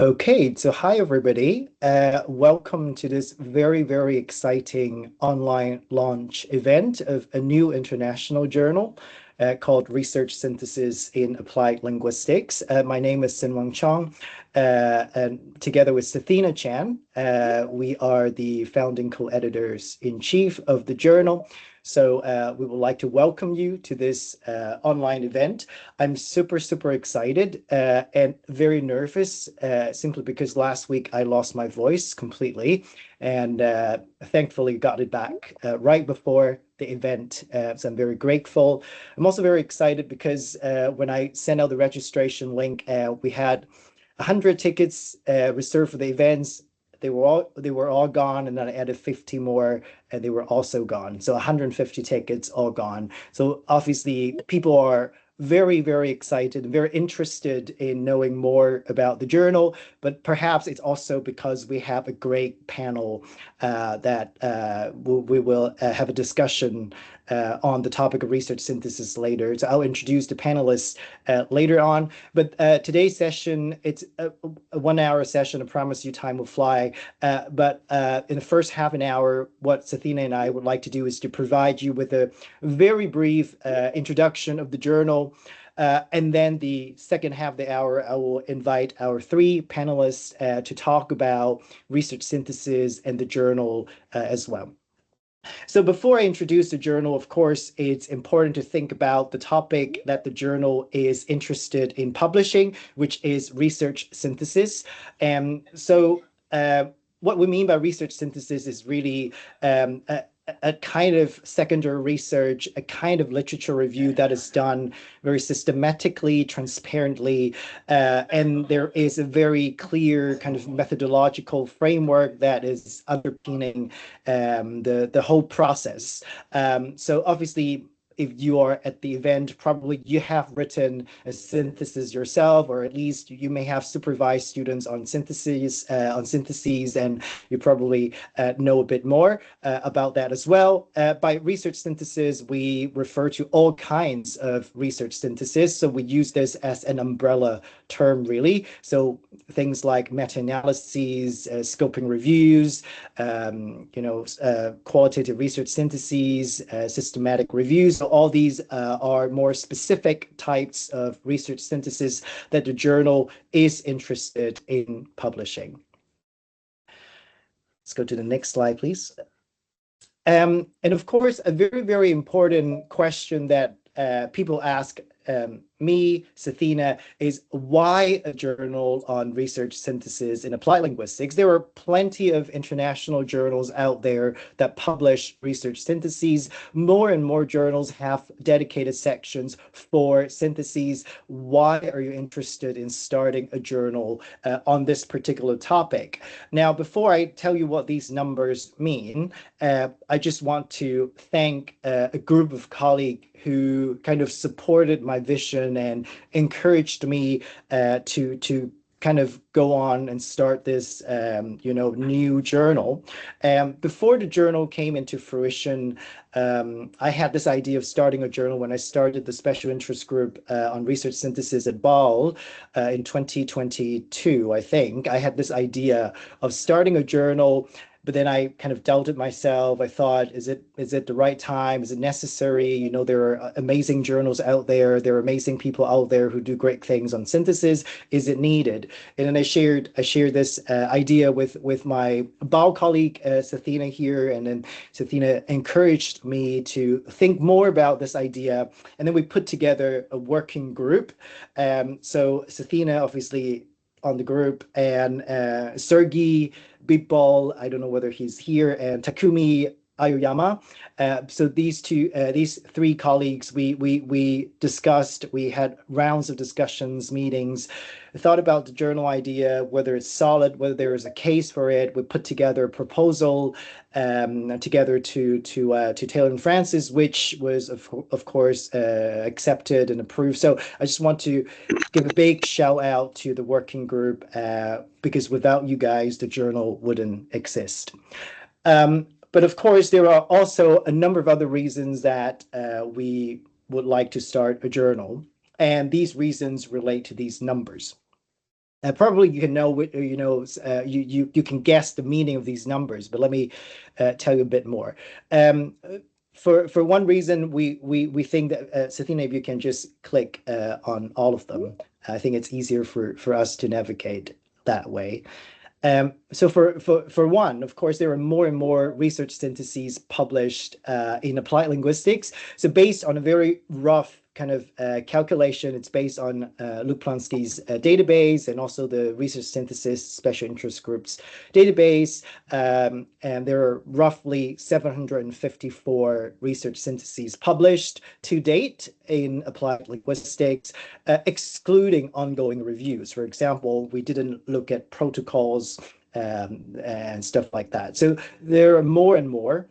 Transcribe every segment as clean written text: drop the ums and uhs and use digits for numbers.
Okay, so hi everybody. Welcome to this very exciting online launch event of a new international journal called Research Synthesis in Applied Linguistics. My name is Sinwang Chong, and together with Sathina Chan, we are the founding co-editors in chief of the journal. So we would like to welcome you to this online event. I'm super excited and very nervous simply because last week I lost my voice completely and thankfully got it back right before the event. So I'm very grateful. I'm also very excited because when I sent out the registration link, we had 100 tickets reserved for the events. They were all gone, and then I added 50 more, and they were also gone. So 150 tickets all gone. So obviously, people are very excited, very interested in knowing more about the journal. But perhaps it's also because we have a great panel that we will have a discussion on the topic of research synthesis later. So I'll introduce the panelists later on. But today's session, it's a 1 hour session. I promise you time will fly. But in the first half an hour, what Sathina and I would like to do is to provide you with a very brief introduction of the journal. And then the second half of the hour, I will invite our three panelists to talk about research synthesis and the journal as well. So before I introduce the journal, of course, it's important to think about the topic that the journal is interested in publishing, which is research synthesis. And so what we mean by research synthesis is really a kind of secondary research, a kind of literature review that is done very systematically, transparently, and there is a very clear kind of methodological framework that is underpinning the whole process. So obviously, if you are at the event, probably you have written a synthesis yourself, or at least you may have supervised students on syntheses, and you probably know a bit more about that as well. By research synthesis, we refer to all kinds of research synthesis. So we use this as an umbrella term, really. So things like meta-analyses, scoping reviews, qualitative research syntheses, systematic reviews. So all these are more specific types of research synthesis that the journal is interested in publishing. Let's go to the next slide, please. And of course, a very important question that people ask me, Sathina, is why a journal on research synthesis in applied linguistics? There are plenty of international journals out there that publish research syntheses. More and more journals have dedicated sections for syntheses. Why are you interested in starting a journal on this particular topic? Now, before I tell you what these numbers mean, I just want to thank a group of colleagues who kind of supported my vision and encouraged me to kind of go on and start this new journal. Before the journal came into fruition, I had this idea of starting a journal when I started the special interest group on research synthesis at BAL in 2022, I think. I had this idea of starting a journal, but then I kind of doubted myself. I thought, is it the right time? Is it necessary? You know, there are amazing journals out there. There are amazing people out there who do great things on synthesis. Is it needed? And then I shared this idea with my BAL colleague, Sathina here. And then Sathina encouraged me to think more about this idea. And then we put together a working group. So Sathina, obviously, on the group, and Sergey Big I don't know whether he's here, and Takumi Aoyama. So these three colleagues, we discussed, we had rounds of discussions, meetings, thought about the journal idea, whether it's solid, whether there is a case for it. We put together a proposal together to Taylor and Francis, which was of course accepted and approved. So I just want to give a big shout out to the working group because without you guys, the journal wouldn't exist. But of course, there are also a number of other reasons that we would like to start a journal. And these reasons relate to these numbers. Probably you can know what you can guess the meaning of these numbers, but let me tell you a bit more. Um, for one reason, we think that Sathina, if you can just click on all of them, I think it's easier for us to navigate that way. So for one, of course, there are more and more research syntheses published in applied linguistics. So based on a very rough kind of calculation, it's based on Luke Plonsky's database and also the research synthesis special interest groups database. And there are roughly 754 research syntheses published to date in applied linguistics, excluding ongoing reviews. For example, we didn't look at protocols and stuff like that. So there are more and more.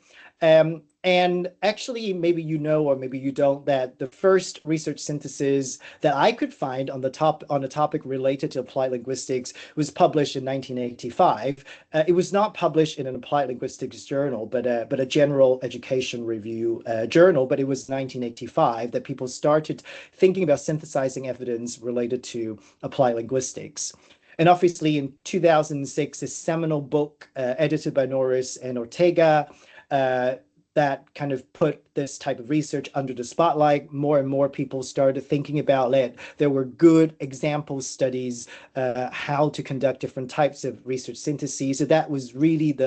And actually, maybe you know, or maybe you don't, that the first research synthesis that I could find on a topic related to applied linguistics was published in 1985. It was not published in an applied linguistics journal, but a general education review journal. But it was 1985 that people started thinking about synthesizing evidence related to applied linguistics. And obviously, in 2006, a seminal book edited by Norris and Ortega uh, that kind of put this type of research under the spotlight. More and more people started thinking about it. There were good example studies how to conduct different types of research syntheses. So that was really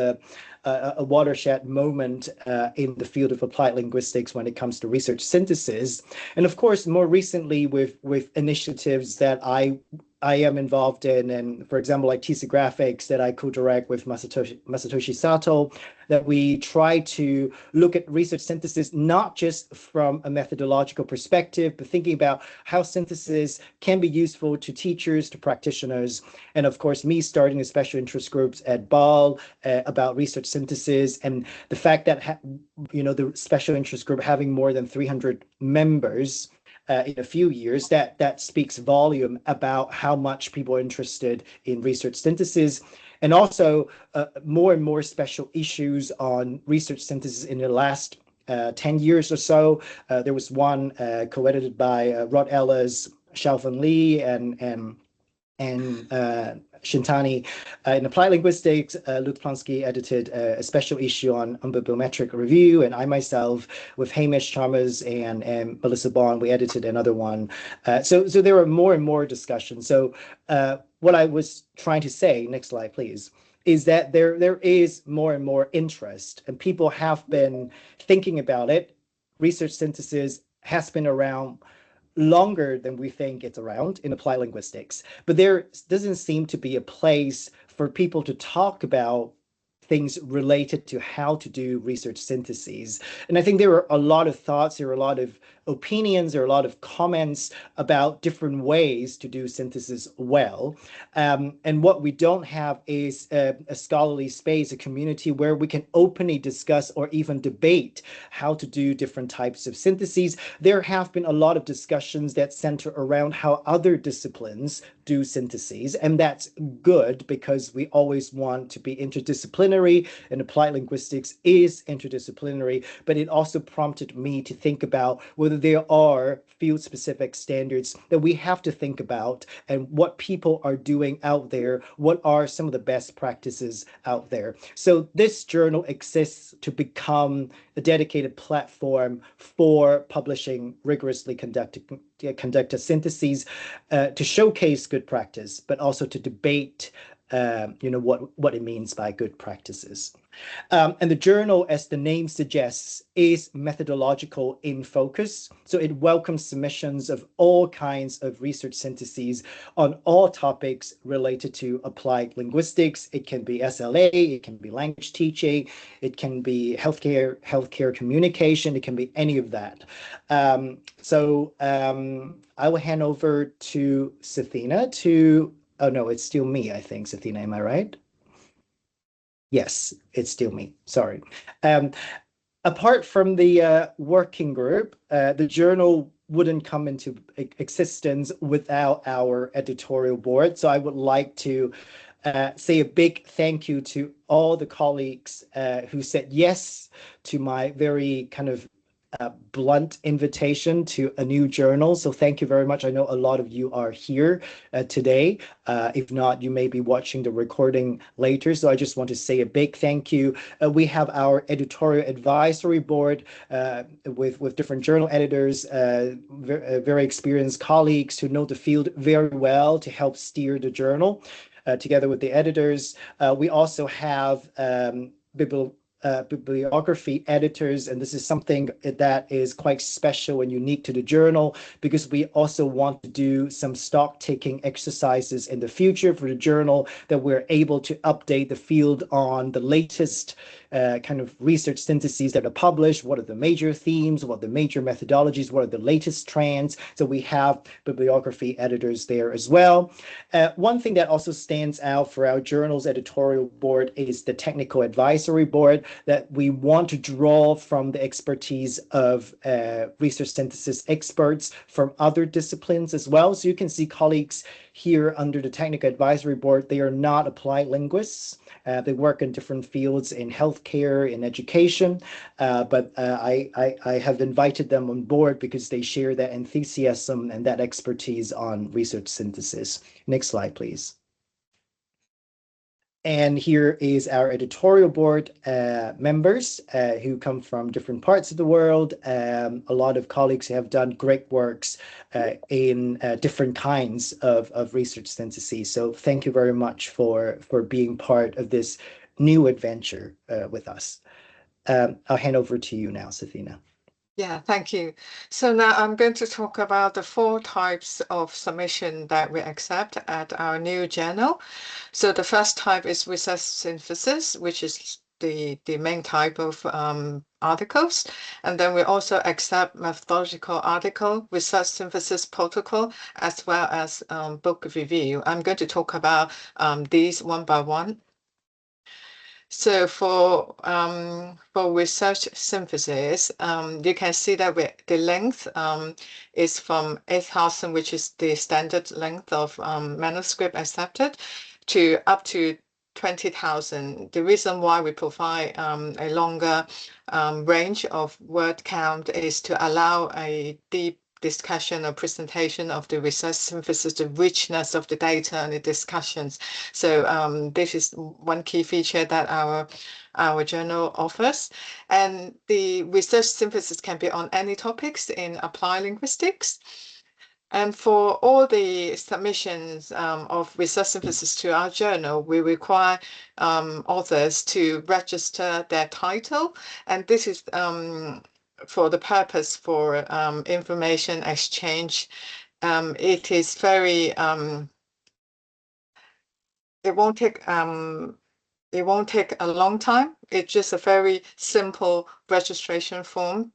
a watershed moment in the field of applied linguistics when it comes to research synthesis. And of course, more recently with initiatives that I am involved in, and for example, like TC Graphics that I co-direct with Masatoshi Sato, that we try to look at research synthesis not just from a methodological perspective, but thinking about how synthesis can be useful to teachers, to practitioners, and of course, me starting a special interest groups at BAL about research synthesis, and the fact that the special interest group having more than 300 members in a few years, that speaks volume about how much people are interested in research synthesis. And also more and more special issues on research synthesis in the last 10 years or so. There was one co-edited by Rod Ellis, Xiaofeng Li, and Shintani. In applied linguistics, Luke Plonsky edited a special issue on bibliometric review, and I myself, with Hamish Chalmers and Melissa Bond, we edited another one. So there are more and more discussions. So what I was trying to say, next slide, please, is that there is more and more interest, and people have been thinking about it. Research synthesis has been around longer than we think it's around in applied linguistics. But there doesn't seem to be a place for people to talk about things related to how to do research syntheses. And I think there are a lot of thoughts, there are a lot of opinions, there are a lot of comments about different ways to do synthesis well. And what we don't have is a scholarly space, a community where we can openly discuss or even debate how to do different types of syntheses. There have been a lot of discussions that center around how other disciplines do syntheses, and that's good because we always want to be interdisciplinary, and applied linguistics is interdisciplinary, but it also prompted me to think about whether there are field-specific standards that we have to think about and what people are doing out there, what are some of the best practices out there. So this journal exists to become a dedicated platform for publishing rigorously conducted syntheses, to showcase good practice, but also to debate what it means by good practices. And the journal, as the name suggests, is methodological in focus. So it welcomes submissions of all kinds of research syntheses on all topics related to applied linguistics. It can be SLA, it can be language teaching, it can be healthcare communication, it can be any of that. I will hand over to Sathina to, oh no, it's still me, I think, Sathina, am I right? Yes, it's still me. Sorry. Um, Apart from the working group, the journal wouldn't come into existence without our editorial board. So I would like to say a big thank you to all the colleagues who said yes to my very kind of blunt invitation to a new journal. So thank you very much. I know a lot of you are here today. If not, you may be watching the recording later. So I just want to say a big thank you. We have our editorial advisory board with different journal editors, very experienced colleagues who know the field very well to help steer the journal. Together with the editors, we also have bibliography editors, and this is something that is quite special and unique to the journal because we also want to do some stock taking exercises in the future for the journal, that we're able to update the field on the latest kind of research syntheses that are published, what are the major themes, what are the major methodologies, what are the latest trends. So we have bibliography editors there as well. One thing that also stands out for our journal's editorial board is the technical advisory board, that we want to draw from the expertise of research synthesis experts from other disciplines as well. So you can see colleagues here under the technical advisory board, they are not applied linguists. They work in different fields in healthcare, in education, but I have invited them on board because they share that enthusiasm and that expertise on research synthesis. Next slide, please. And here is our editorial board members who come from different parts of the world. A lot of colleagues who have done great works in different kinds of research syntheses. So thank you very much for being part of this new adventure with us. I'll hand over to you now, Sathina. Yeah, thank you. So now I'm going to talk about the 4 types of submission that we accept at our new journal. So the first type is research synthesis, which is the main type of articles. And then we also accept methodological article, research synthesis protocol, as well as book review. I'm going to talk about these one by one. So for research synthesis, you can see that the length is from 8,000, which is the standard length of manuscript accepted, to up to 20,000. The reason why we provide a longer range of word count is to allow a deep discussion or presentation of the research synthesis, the richness of the data and the discussions. So this is one key feature that our journal offers. And the research synthesis can be on any topics in applied linguistics. And for all the submissions of research synthesis to our journal, we require authors to register their title. And this is for the purpose for information exchange. It is very, it won't take a long time. It's just a very simple registration form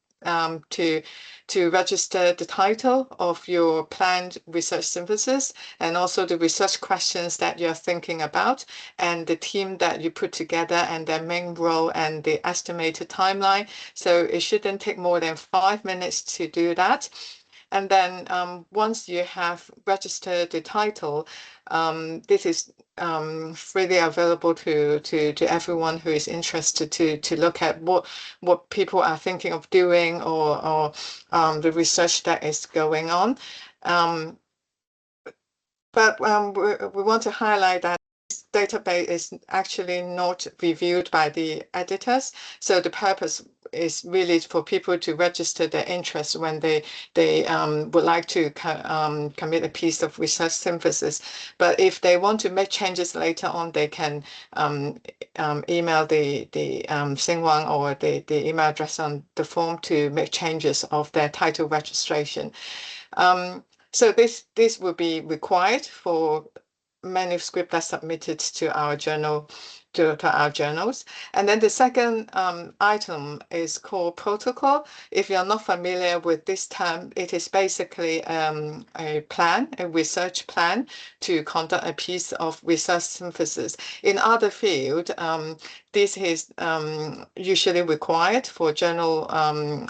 to register the title of your planned research synthesis, and also the research questions that you're thinking about, and the team that you put together, and their main role, and the estimated timeline. So it shouldn't take more than 5 minutes to do that. And then once you have registered the title, this is freely available to everyone who is interested to look at what people are thinking of doing, or the research that is going on. But we want to highlight that this database is actually not reviewed by the editors. So the purpose is really for people to register their interest when they would like to commit a piece of research synthesis. But if they want to make changes later on, they can email the Xinguang or the email address on the form to make changes of their title registration. So this will be required for manuscript that's submitted to our journal, to our journals. And then the second item is called protocol. If you're not familiar with this term, it is basically a plan, a research plan to conduct a piece of research synthesis. In other field, this is usually required for journal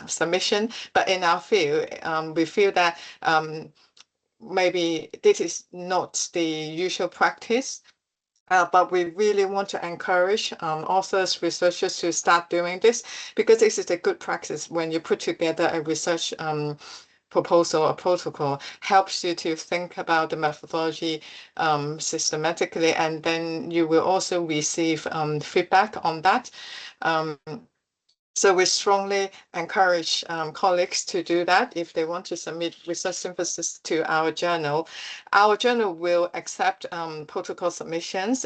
submission, but in our field, we feel that maybe this is not the usual practice. But we really want to encourage authors, researchers to start doing this, because this is a good practice. When you put together a research proposal or protocol, helps you to think about the methodology systematically, and then you will also receive feedback on that. Um, so we strongly encourage colleagues to do that if they want to submit research synthesis to our journal. Our journal will accept protocol submissions,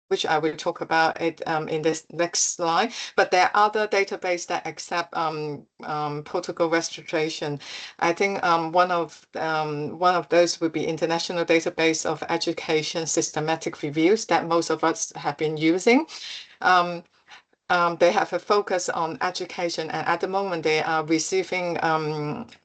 which I will talk about it in this next slide. But there are other databases that accept protocol registration. I think one of those would be International Database of Education Systematic Reviews that most of us have been using. They have a focus on education, and at the moment they are receiving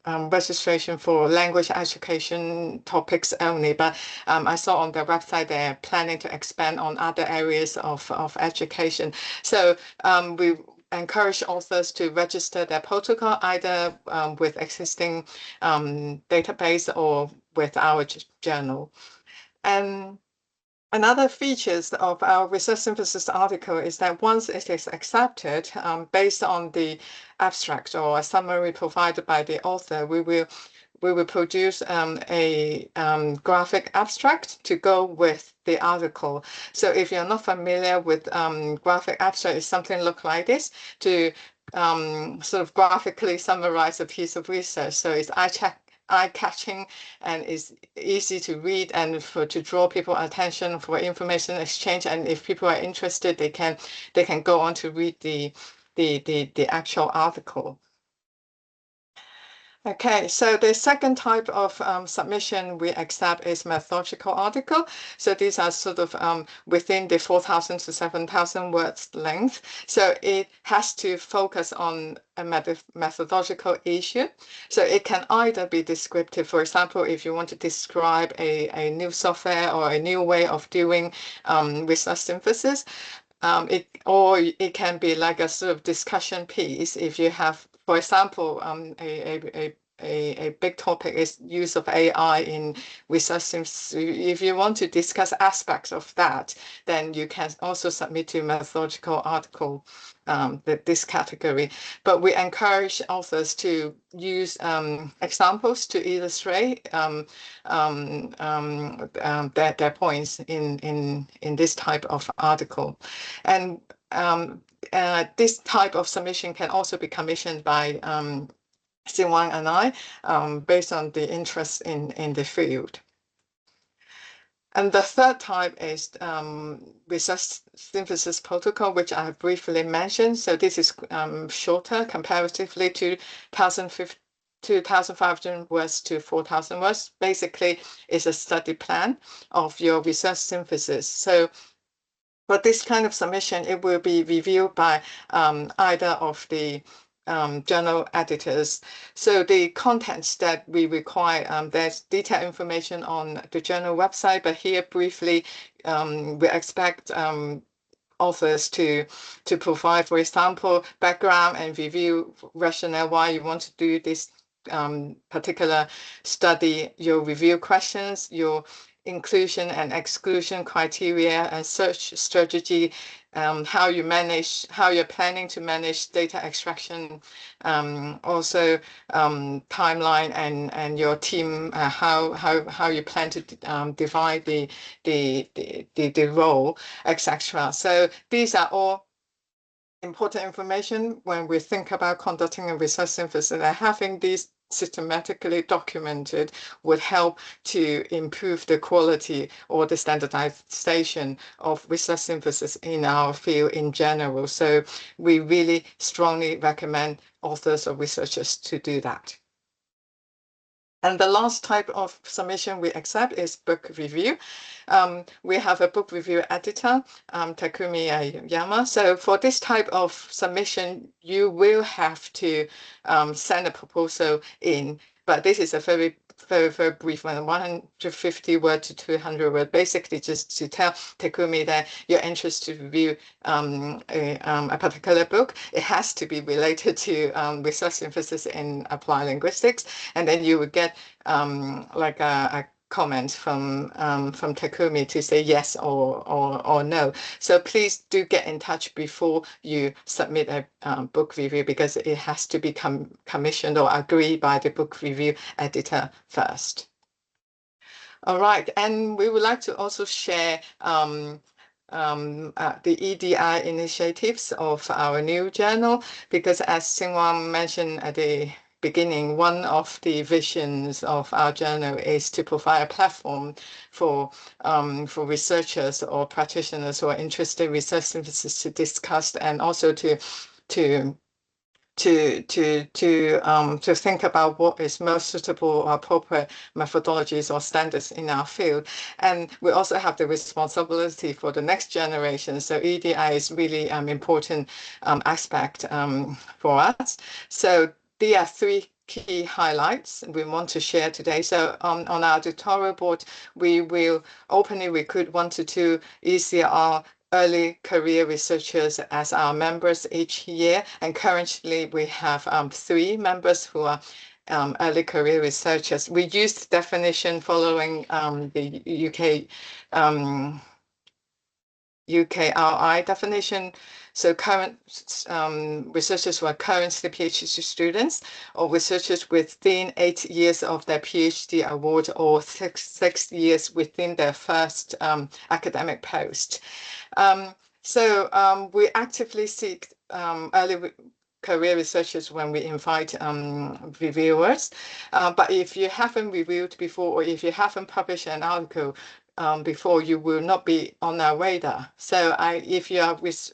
registration for language education topics only. But I saw on their website they're planning to expand on other areas of education. So we encourage authors to register their protocol either with existing database or with our journal. And another features of our research synthesis article is that once it is accepted, based on the abstract or a summary provided by the author, we will produce a graphic abstract to go with the article. So if you're not familiar with graphic abstract, it's something look like this to sort of graphically summarize a piece of research. So it's eye-catching and is easy to read and to draw people's attention for information exchange. And if people are interested, they can go on to read the actual article. Okay, so the second type of submission we accept is methodological article. So these are sort of within the 4,000 to 7,000 words length. So it has to focus on a methodological issue. So it can either be descriptive. For example, if you want to describe a new software or a new way of doing research synthesis, or it can be like a sort of discussion piece. If you have, for example, a big topic is use of AI in research synthesis. If you want to discuss aspects of that, then you can also submit to methodological article this category. But we encourage authors to use examples to illustrate their points in this type of article. And this type of submission can also be commissioned by Xin and I, based on the interest in the field. And the third type is research synthesis protocol, which I have briefly mentioned. So this is shorter comparatively to 2,500 words to 4,000 words. Basically, it's a study plan of your research synthesis. So for this kind of submission, it will be reviewed by either of the journal editors. So the contents that we require, there's detailed information on the journal website, but here briefly, we expect authors to provide, for example, background and review rationale why you want to do this particular study, your review questions, your inclusion and exclusion criteria and search strategy, how you're planning to manage data extraction, also timeline and your team, how you plan to divide the role, etc. So these are all important information when we think about conducting a research synthesis, and having these systematically documented would help to improve the quality or the standardization of research synthesis in our field in general. So we really strongly recommend authors or researchers to do that. And the last type of submission we accept is book review. We have a book review editor, Takumi Yama. So for this type of submission, you will have to send a proposal in, but this is a very brief one, 150 word to 200 word, basically just to tell Takumi that you're interested to review a particular book. It has to be related to research synthesis in applied linguistics, and then you would get like a comments from Takumi to say yes or no. So please do get in touch before you submit a book review, because it has to be commissioned or agreed by the book review editor first. All right, and we would like to also share the EDI initiatives of our new journal, because as Xinguang mentioned at the beginning, one of the visions of our journal is to provide a platform for researchers or practitioners who are interested in research synthesis to discuss, and also to think about what is most suitable or appropriate methodologies or standards in our field. And we also have the responsibility for the next generation. So EDI is really important aspect for us. So there are three key highlights we want to share today. So on our editorial board, we will openly recruit 1 to 2 ECR early career researchers as our members each year. And currently we have 3 members who are early career researchers. We used the definition following the UKRI definition. So current researchers who are currently PhD students, or researchers within 8 years of their PhD award, or six years within their first academic post. We actively seek early career researchers when we invite reviewers. But if you haven't reviewed before, or if you haven't published an article before, you will not be on our radar. So if you are with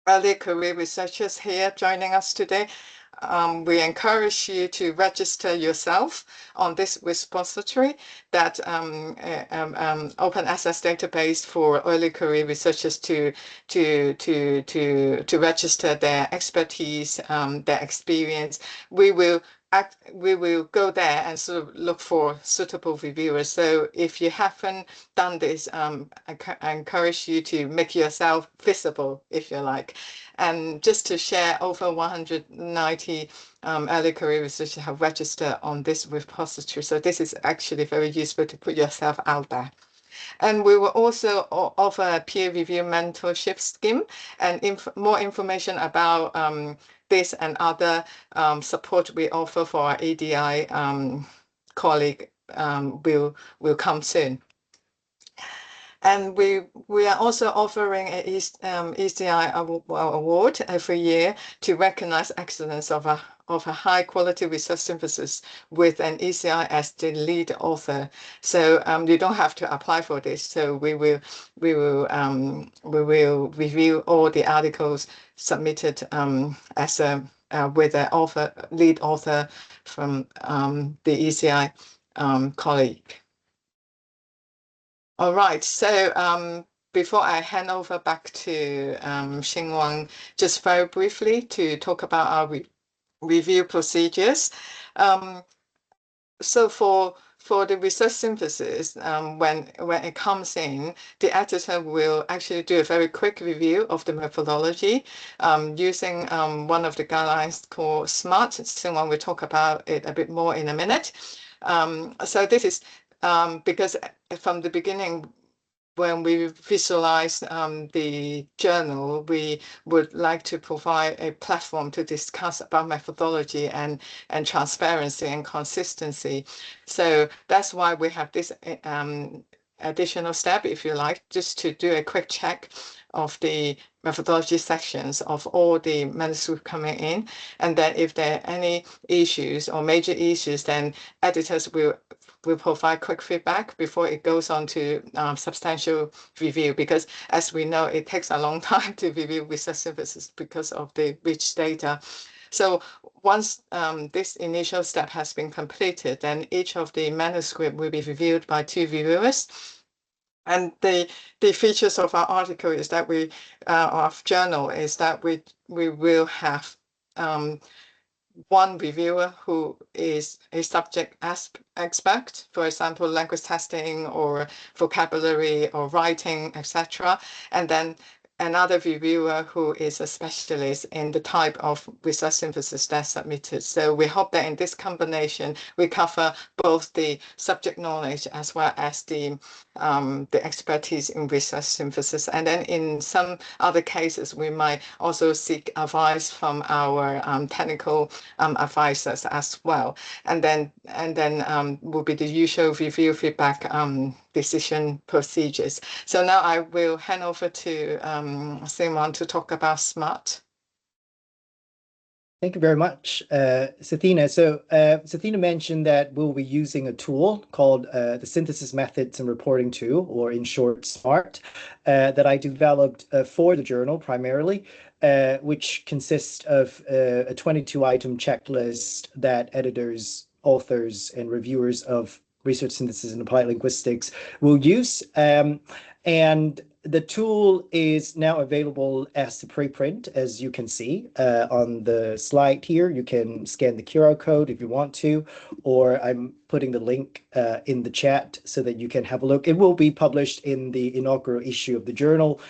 early career researchers here joining us today, we encourage you to register yourself on this repository, that open access database for early career researchers to register their expertise, their experience. We will go there and sort of look for suitable reviewers. So if you haven't done this, I encourage you to make yourself visible, if you like. And just to share, over 190 early career researchers have registered on this repository. So this is actually very useful to put yourself out there. And we will also offer a peer review mentorship scheme, and more information about this and other support we offer for our ADI colleague will come soon. And we are also offering an ECI award every year to recognize excellence of a high quality research synthesis with an ECI as the lead author. So you don't have to apply for this. So we will review all the articles submitted as with an lead author from the ECI colleague. All right, so before I hand over back to Xinguang, just very briefly to talk about our review procedures. So for the research synthesis, when it comes in, the editor will actually do a very quick review of the methodology using one of the guidelines called SMART. Xinguang will talk about it a bit more in a minute. So this is because from the beginning, when we visualize the journal, we would like to provide a platform to discuss about methodology and transparency and consistency. So that's why we have this additional step, if you like, just to do a quick check of the methodology sections of all the manuscripts coming in. And then if there are any issues or major issues, then editors will provide quick feedback before it goes on to substantial review, because as we know, it takes a long time to review research synthesis because of the rich data. So once this initial step has been completed, then each of the manuscript will be reviewed by 2 reviewers. And the features of our article is that of journal is that we will have one reviewer who is a subject expert, for example, language testing or vocabulary or writing, etc. And then another reviewer who is a specialist in the type of research synthesis that's submitted. So we hope that in this combination, we cover both the subject knowledge as well as the expertise in research synthesis. And then in some other cases, we might also seek advice from our technical advisors as well. And then will be the usual review feedback decision procedures. So now I will hand over to Simon to talk about SMART. Thank you very much, Sathina. So Sathina mentioned that we'll be using a tool called the Synthesis Methods and Reporting Tool, or in short, SMART, that I developed for the journal primarily, which consists of a 22-item checklist that editors, authors, and reviewers of research synthesis and applied linguistics will use. And the tool is now available as a preprint, as you can see on the slide here. You can scan the QR code if you want to, or I'm putting the link in the chat so that you can have a look. It will be published in the inaugural issue of the journal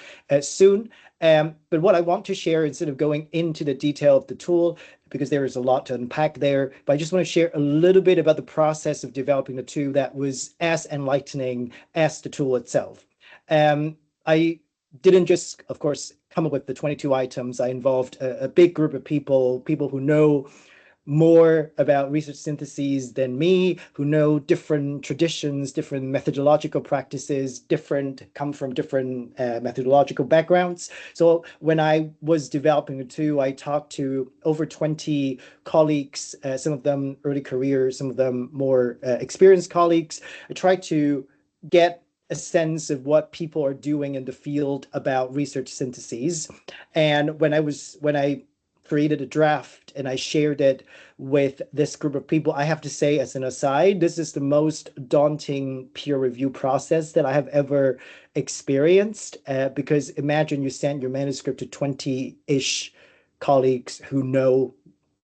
soon. But what I want to share, instead of going into the detail of the tool, because there is a lot to unpack there, but I just want to share a little bit about the process of developing the tool that was as enlightening as the tool itself. I didn't just, of course, come up with the 22 items. I involved a big group of people who know more about research syntheses than me, who know different traditions, different methodological practices, come from different methodological backgrounds. So when I was developing the tool, I talked to over 20 colleagues, some of them early career, some of them more experienced colleagues. I tried to get a sense of what people are doing in the field about research syntheses. And when I created a draft and I shared it with this group of people, I have to say, as an aside, this is the most daunting peer review process that I have ever experienced, because imagine you send your manuscript to 20-ish colleagues who know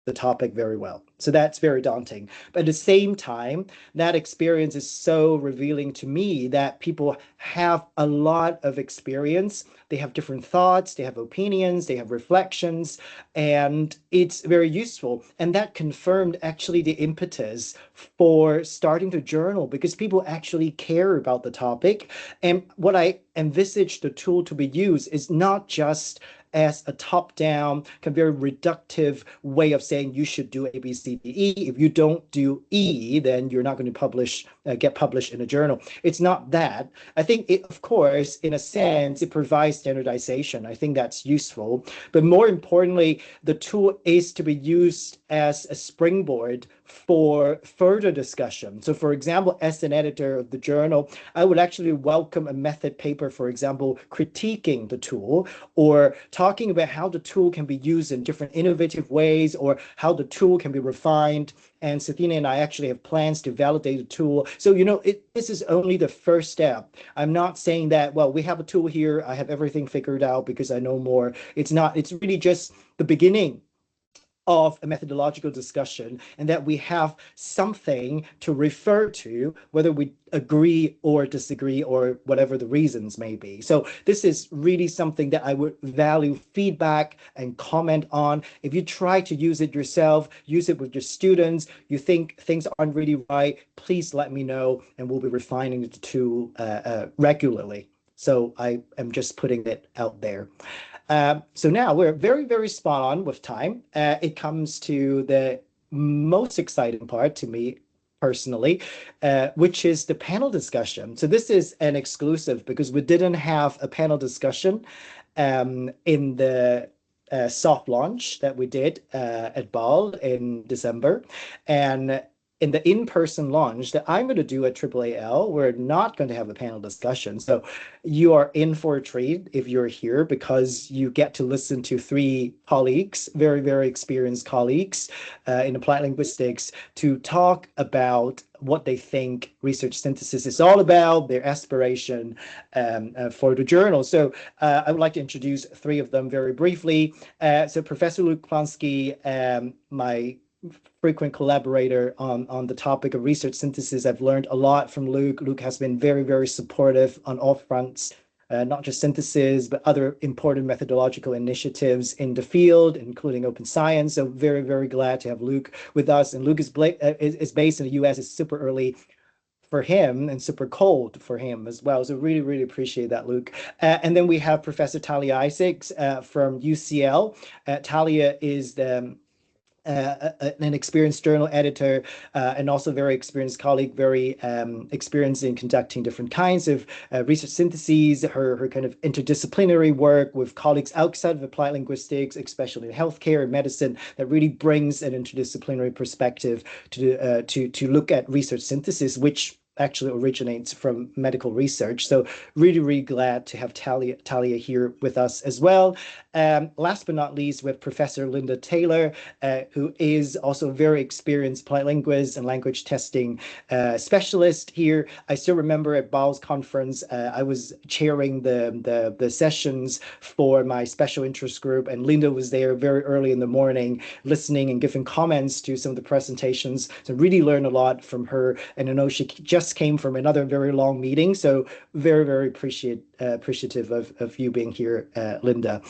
the topic very well. So that's very daunting. But at the same time, that experience is so revealing to me that people have a lot of experience. They have different thoughts, they have opinions, they have reflections, and it's very useful. And that confirmed actually the impetus for starting to journal, because people actually care about the topic. And what I envisaged the tool to be used is not just as a top-down, kind of very reductive way of saying you should do A, B, C, D, E. If you don't do E, then you're not going to get published in a journal. It's not that. I think it, of course, in a sense, it provides standardization. I think that's useful. But more importantly, the tool is to be used as a springboard for further discussion. So for example, as an editor of the journal, I would actually welcome a method paper, for example, critiquing the tool or talking about how the tool can be used in different innovative ways, or how the tool can be refined. And Sathina and I actually have plans to validate the tool. So, this is only the first step. I'm not saying that, well, we have a tool here, I have everything figured out because I know more. It's not. It's really just the beginning of a methodological discussion, and that we have something to refer to, whether we agree or disagree or whatever the reasons may be. So this is really something that I would value feedback and comment on. If you try to use it yourself, use it with your students, you think things aren't really right, please let me know, and we'll be refining the tool regularly. So I am just putting it out there. So now we're very, very spot on with time. It comes to the most exciting part to me personally, which is the panel discussion. So this is an exclusive because we didn't have a panel discussion in the soft launch that we did at Ball in December. And in the in-person launch that I'm going to do at AAAL, we're not going to have a panel discussion. So you are in for a treat if you're here, because you get to listen to three colleagues, very, very experienced colleagues in applied linguistics, to talk about what they think research synthesis is all about, their aspiration for the journal. So I would like to introduce three of them very briefly. So Professor Luke Plonsky, my frequent collaborator on the topic of research synthesis. I've learned a lot from Luke. Luke has been very, very supportive on all fronts not just synthesis, but other important methodological initiatives in the field, including open science. So very, very glad to have Luke with us. And Luke is based in the US. It's super early for him and super cold for him as well. So really, really appreciate that, Luke. And then we have Professor Talia Isaacs from UCL. Talia is the an experienced journal editor and also very experienced colleague, very experienced in conducting different kinds of research syntheses. Her kind of interdisciplinary work with colleagues outside of applied linguistics, especially in healthcare and medicine, that really brings an interdisciplinary perspective to look at research synthesis, which actually originates from medical research. So really, really glad to have Talia here with us as well. Last but not least, with Professor Linda Taylor, who is also a very experienced linguist and language testing specialist here. I still remember at Baal's conference, I was chairing the sessions for my special interest group, and Linda was there very early in the morning, listening and giving comments to some of the presentations. So really learned a lot from her, and I know she just came from another very long meeting. So very, very appreciative of you being here, Linda.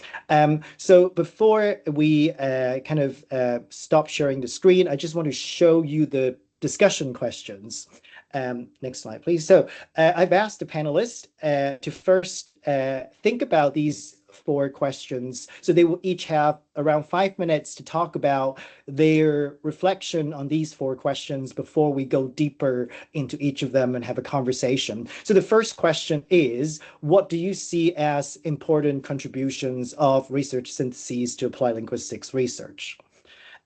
So before we kind of stop sharing the screen, I just want to show you the discussion questions. Next slide, please. So I've asked the panelists to first think about these 4 questions. So they will each have around 5 minutes to talk about their reflection on these 4 questions before we go deeper into each of them and have a conversation. So the first question is, what do you see as important contributions of research syntheses to applied linguistics research?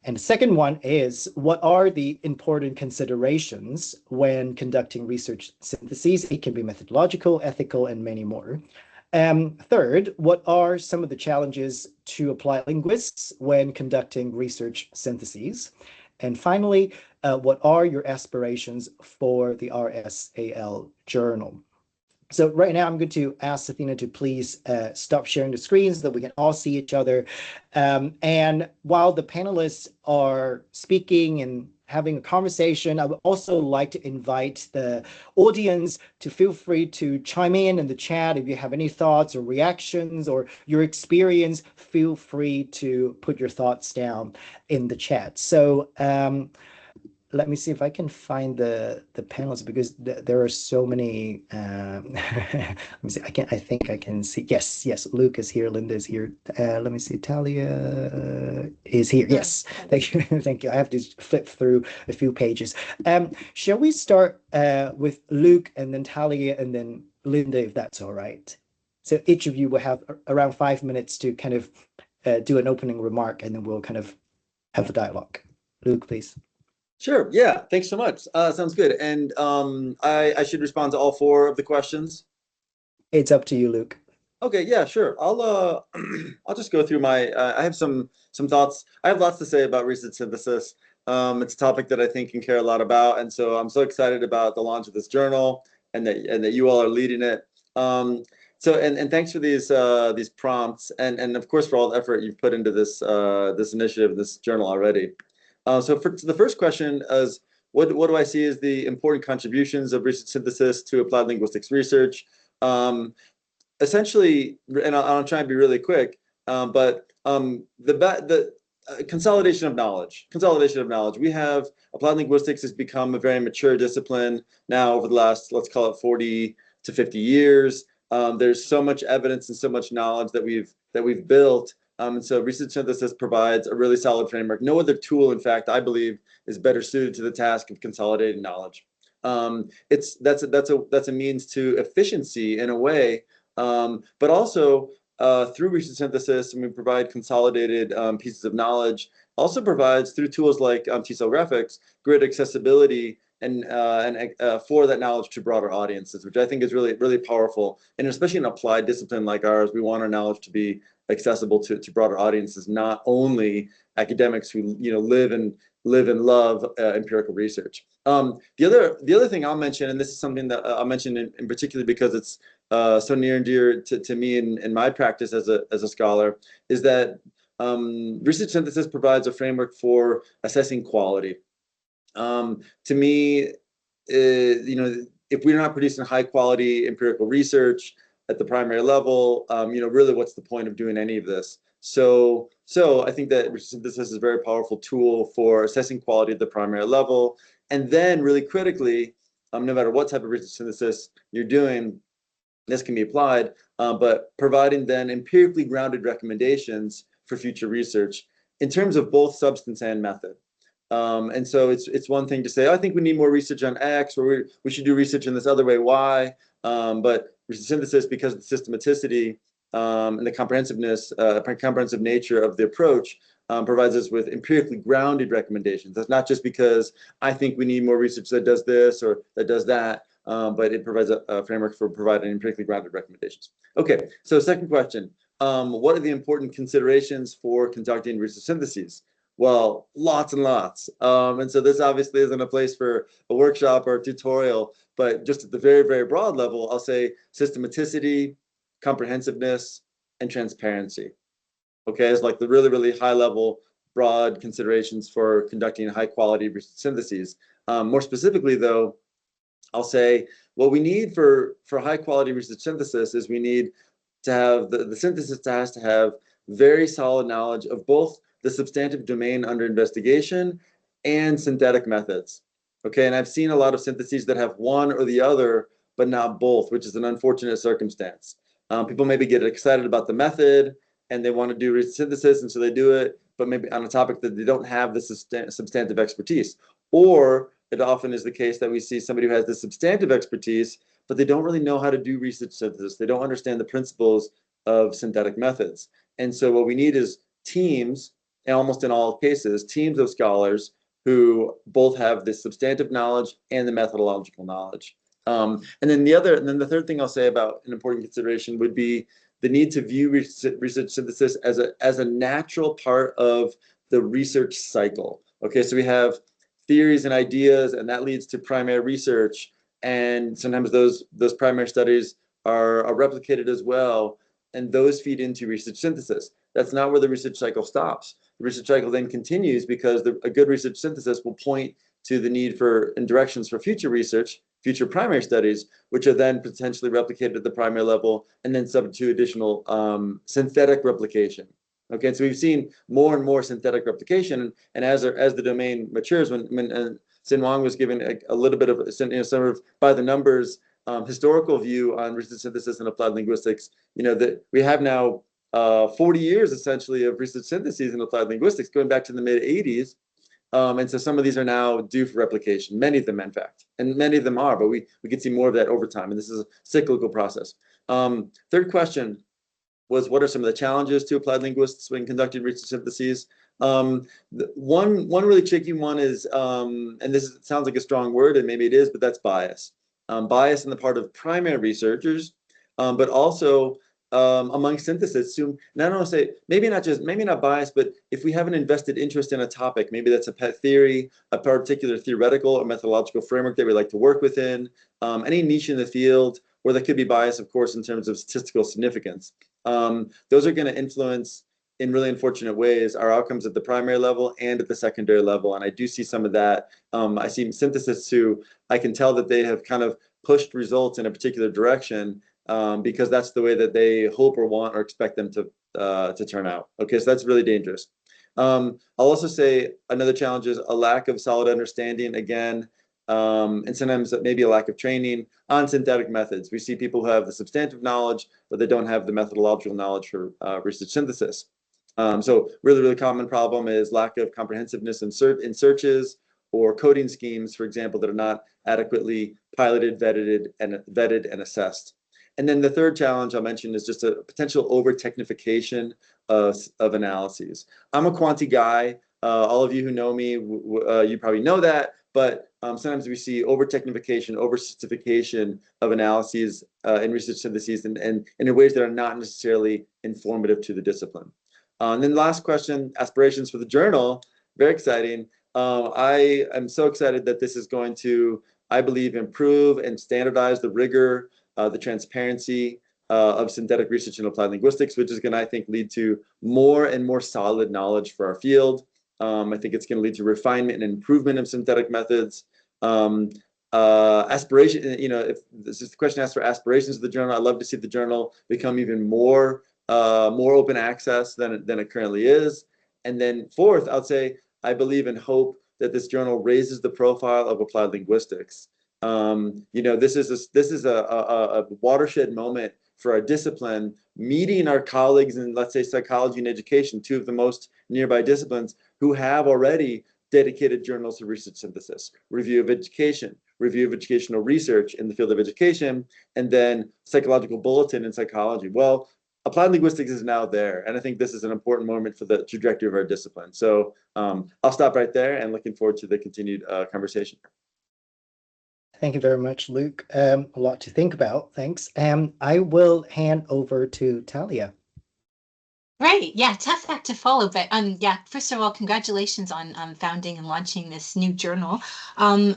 And the second one is, what are the important considerations when conducting research syntheses? It can be methodological, ethical, and many more. Third, what are some of the challenges to applied linguists when conducting research syntheses? And finally, what are your aspirations for the RSAL journal? So right now, I'm going to ask Athena to please stop sharing the screen so that we can all see each other. And while the panelists are speaking and having a conversation, I would also like to invite the audience to feel free to chime in the chat. If you have any thoughts or reactions or your experience, feel free to put your thoughts down in the chat. So let me see if I can find the panels, because there are so many. Let me see. I think I can see. Yes. Luke is here. Linda is here. Let me see. Talia is here. Yes. Thank you. Thank you. I have to flip through a few pages. Shall we start with Luke and then Talia and then Linda, if that's all right? So each of you will have around 5 minutes to kind of do an opening remark, and then we'll kind of have a dialogue. Luke, please. Sure. Yeah. Thanks so much. Sounds good. And I should respond to all 4 of the questions. It's up to you, Luke. Okay. Yeah. Sure. I'll I'll just go through my. I have some thoughts. I have lots to say about research synthesis. It's a topic that I think and care a lot about, and so I'm so excited about the launch of this journal and that you all are leading it. So thanks for these prompts and of course for all the effort you've put into this this initiative, this journal already. So for the first question is, what do I see as the important contributions of research synthesis to applied linguistics research? Essentially, and I'll try and be really quick, but the consolidation of knowledge. Consolidation of knowledge. We have applied linguistics has become a very mature discipline now over the last, let's call it 40 to 50 years. There's so much evidence and so much knowledge that we've built. And so research synthesis provides a really solid framework. No other tool, in fact, I believe, is better suited to the task of consolidating knowledge. That's a means to efficiency in a way, but also through research synthesis, and we provide consolidated pieces of knowledge. Also provides through tools like T-cell graphics, great accessibility and for that knowledge to broader audiences, which I think is really powerful. And especially in an applied discipline like ours, we want our knowledge to be accessible to broader audiences, not only academics who live and love empirical research. The other thing I'll mention, and this is something that I'll mention in particular because it's so near and dear to me in my practice as a scholar, is that research synthesis provides a framework for assessing quality. To me, if we're not producing high quality empirical research, at the primary level, really what's the point of doing any of this? So I think that research synthesis is a very powerful tool for assessing quality at the primary level. And then really critically, no matter what type of research synthesis you're doing, this can be applied, but providing then empirically grounded recommendations for future research in terms of both substance and method. And so it's one thing to say, I think we need more research on X, or we should do research in this other way, Y. But research synthesis, because of the systematicity and the comprehensive nature of the approach, provides us with empirically grounded recommendations. That's not just because I think we need more research that does this or that does that, but it provides a framework for providing empirically grounded recommendations. Okay, so second question. What are the important considerations for conducting research syntheses? Well, lots and lots. And so this obviously isn't a place for a workshop or a tutorial, but just at the very, very broad level, I'll say systematicity, comprehensiveness, and transparency. Okay, it's like the really, really high level, broad considerations for conducting high quality research syntheses. More specifically though, I'll say what we need for high quality research synthesis is we need to have the synthesis has to have very solid knowledge of both the substantive domain under investigation and synthetic methods. Okay, and I've seen a lot of syntheses that have one or the other, but not both, which is an unfortunate circumstance. People maybe get excited about the method and they want to do research synthesis, and so they do it, but maybe on a topic that they don't have the substantive expertise. Or it often is the case that we see somebody who has the substantive expertise, but they don't really know how to do research synthesis. They don't understand the principles of synthetic methods. And so what we need is teams, and almost in all cases, teams of scholars who both have the substantive knowledge and the methodological knowledge. And then the third thing I'll say about an important consideration would be the need to view research synthesis as a natural part of the research cycle. Okay, so we have theories and ideas, and that leads to primary research. And sometimes those primary studies are replicated as well, and those feed into research synthesis. That's not where the research cycle stops. The research cycle then continues because a good research synthesis will point to the need for and directions for future research, future primary studies, which are then potentially replicated at the primary level and then subject to additional synthetic replication. Okay, so we've seen more and more synthetic replication, and as the domain matures, when Sin Wang was given a little bit of sort of by the numbers historical view on research synthesis and applied linguistics, that we have now 40 years essentially of research syntheses in applied linguistics going back to the mid 80s. And so some of these are now due for replication, many of them, in fact, and many of them are, but we can see more of that over time. And this is a cyclical process. Third question was, what are some of the challenges to applied linguists when conducting research syntheses? One really tricky one is, and this sounds like a strong word, and maybe it is, but that's bias. Bias on the part of primary researchers, but also among synthesists who, and I don't want to say, maybe not bias, but if we have an invested interest in a topic, maybe that's a pet theory, a particular theoretical or methodological framework that we like to work within, any niche in the field, or there could be bias, of course, in terms of statistical significance. Those are going to influence, in really unfortunate ways, our outcomes at the primary level and at the secondary level. And I do see some of that. I see synthesists who I can tell that they have kind of pushed results in a particular direction because that's the way that they hope or want or expect them to turn out. Okay, so that's really dangerous. I'll also say another challenge is a lack of solid understanding, again, and sometimes maybe a lack of training on synthetic methods. We see people who have the substantive knowledge, but they don't have the methodological knowledge for research synthesis. So really, really common problem is lack of comprehensiveness in searches or coding schemes, for example, that are not adequately piloted, vetted, and assessed. And then the third challenge I'll mention is just a potential over-technification of analyses. I'm a quantity guy. All of you who know me, you probably know that, but sometimes we see over-technification, over-sophistication of analyses in research syntheses and in ways that are not necessarily informative to the discipline. And then the last question, aspirations for the journal, very exciting. I am so excited that this is going to, I believe, improve and standardize the rigor, the transparency of synthetic research in applied linguistics, which is going to, I think, lead to more and more solid knowledge for our field. I think it's going to lead to refinement and improvement of synthetic methods. aspiration, if this is the question asked for aspirations of the journal, I'd love to see the journal become even more open access than it currently is. And then fourth, I'll say I believe and hope that this journal raises the profile of applied linguistics. This is a watershed moment for our discipline, meeting our colleagues in, let's say, psychology and education, two of the most nearby disciplines, who have already dedicated journals to research synthesis, review of education, review of educational research in the field of education, and then psychological bulletin in psychology. Well, applied linguistics is now there, and I think this is an important moment for the trajectory of our discipline. So I'll stop right there, and looking forward to the continued conversation. Thank you very much, Luke. A lot to think about. Thanks. I will hand over to Talia. Right. Yeah. Tough act to follow, but yeah. First of all, congratulations on founding and launching this new journal.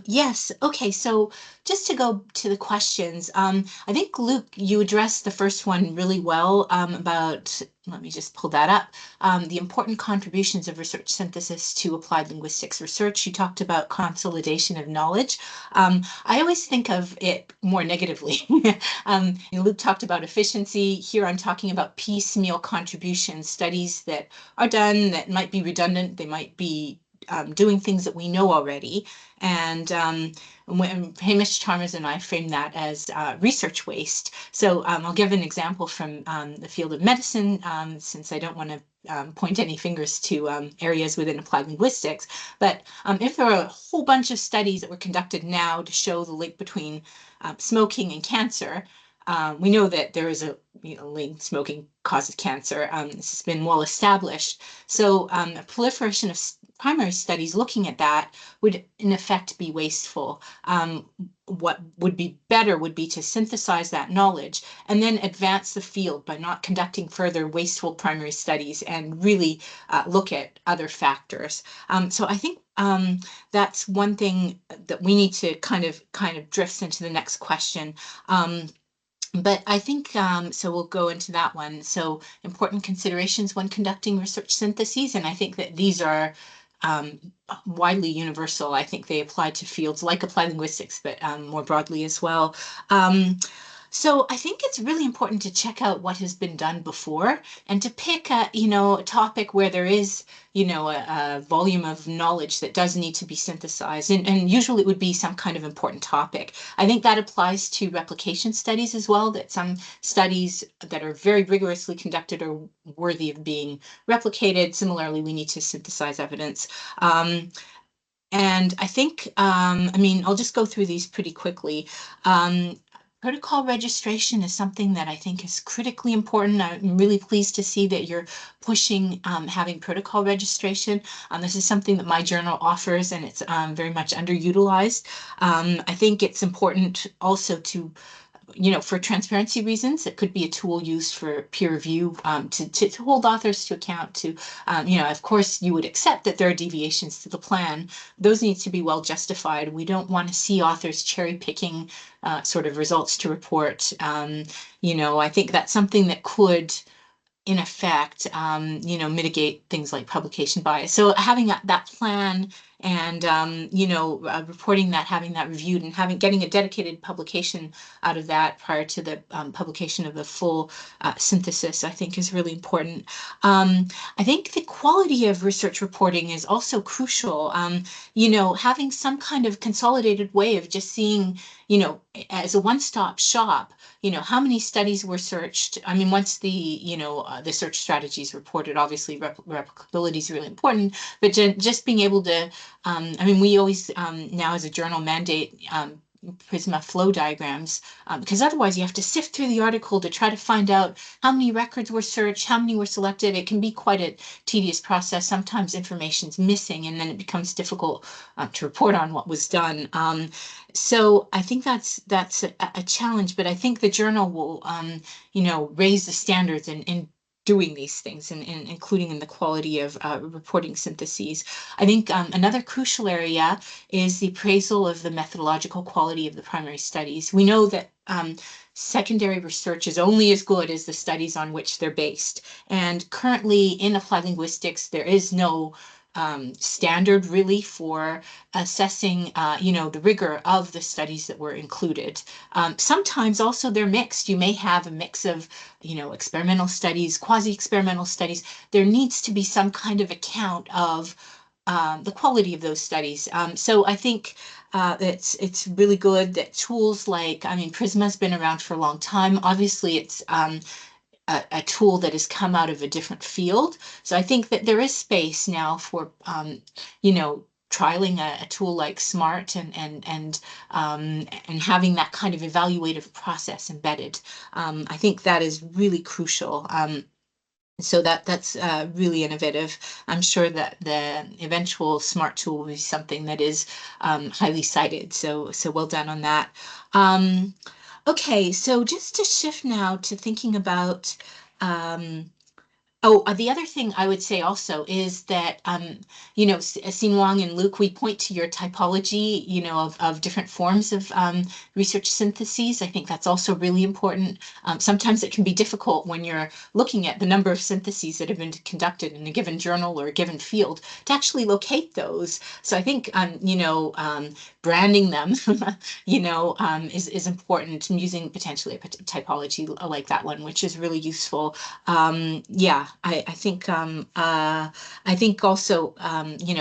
Yes. Okay. So just to go to the questions, I think Luke, you addressed the first one really well about. Let me just pull that up. The important contributions of research synthesis to applied linguistics research. You talked about consolidation of knowledge. I always think of it more negatively. Luke talked about efficiency. Here I'm talking about piecemeal contributions, studies that are done that might be redundant. They might be doing things that we know already. And when Hamish Chalmers and I frame that as research waste. So I'll give an example from the field of medicine, since I don't want to point any fingers to areas within applied linguistics. But if there are a whole bunch of studies that were conducted now to show the link between smoking and cancer, we know that there is a link. Smoking causes cancer. This has been well established. So a proliferation of primary studies looking at that would in effect be wasteful. What would be better would be to synthesize that knowledge and then advance the field by not conducting further wasteful primary studies and really look at other factors. So I think that's one thing that we need to kind of drifts into the next question. But I think, so we'll go into that one. So important considerations when conducting research syntheses. And I think that these are widely universal. I think they apply to fields like applied linguistics, but more broadly as well. So I think it's really important to check out what has been done before and to pick a topic where there is, a volume of knowledge that does need to be synthesized. And usually it would be some kind of important topic. I think that applies to replication studies as well, that some studies that are very rigorously conducted are worthy of being replicated. Similarly, we need to synthesize evidence. And I think, I'll just go through these pretty quickly. Protocol registration is something that I think is critically important. I'm really pleased to see that you're pushing having protocol registration. This is something that my journal offers, and it's very much underutilized. I think it's important also to for transparency reasons. It could be a tool used for peer review to hold authors to account to, of course, you would accept that there are deviations to the plan. Those need to be well justified. We don't want to see authors cherry picking sort of results to report. I think that's something that could, in effect, mitigate things like publication bias. So having that plan and, reporting that, having that reviewed and getting a dedicated publication out of that prior to the publication of the full synthesis, I think is really important. I think the quality of research reporting is also crucial. Having some kind of consolidated way of just seeing, as a one-stop shop, how many studies were searched. Once the search strategy is reported, obviously replicability is really important, but just being able to, we always now as a journal mandate Prisma flow diagrams, because otherwise you have to sift through the article to try to find out how many records were searched, how many were selected. It can be quite a tedious process. Sometimes information's missing, and then it becomes difficult to report on what was done. So I think that's a challenge, but I think the journal will, raise the standards in doing these things and including in the quality of reporting syntheses. I think another crucial area is the appraisal of the methodological quality of the primary studies. We know that secondary research is only as good as the studies on which they're based. And currently in applied linguistics, there is no standard really for assessing, the rigor of the studies that were included. Sometimes also they're mixed. You may have a mix of, experimental studies, quasi-experimental studies. There needs to be some kind of account of the quality of those studies. So I think it's really good that tools like, Prisma's been around for a long time. Obviously, it's a tool that has come out of a different field. So I think that there is space now for, trialing a tool like SMART and having that kind of evaluative process embedded. I think that is really crucial. So that's really innovative. I'm sure that the eventual SMART tool will be something that is highly cited. So well done on that. Okay, so just to shift now to thinking about the other thing I would say also is that, Xin Wang and Luke, we point to your typology, of different forms of research syntheses. I think that's also really important. Sometimes it can be difficult when you're looking at the number of syntheses that have been conducted in a given journal or a given field to actually locate those. So I think, branding them, is important, and using potentially a typology like that one, which is really useful. I think also,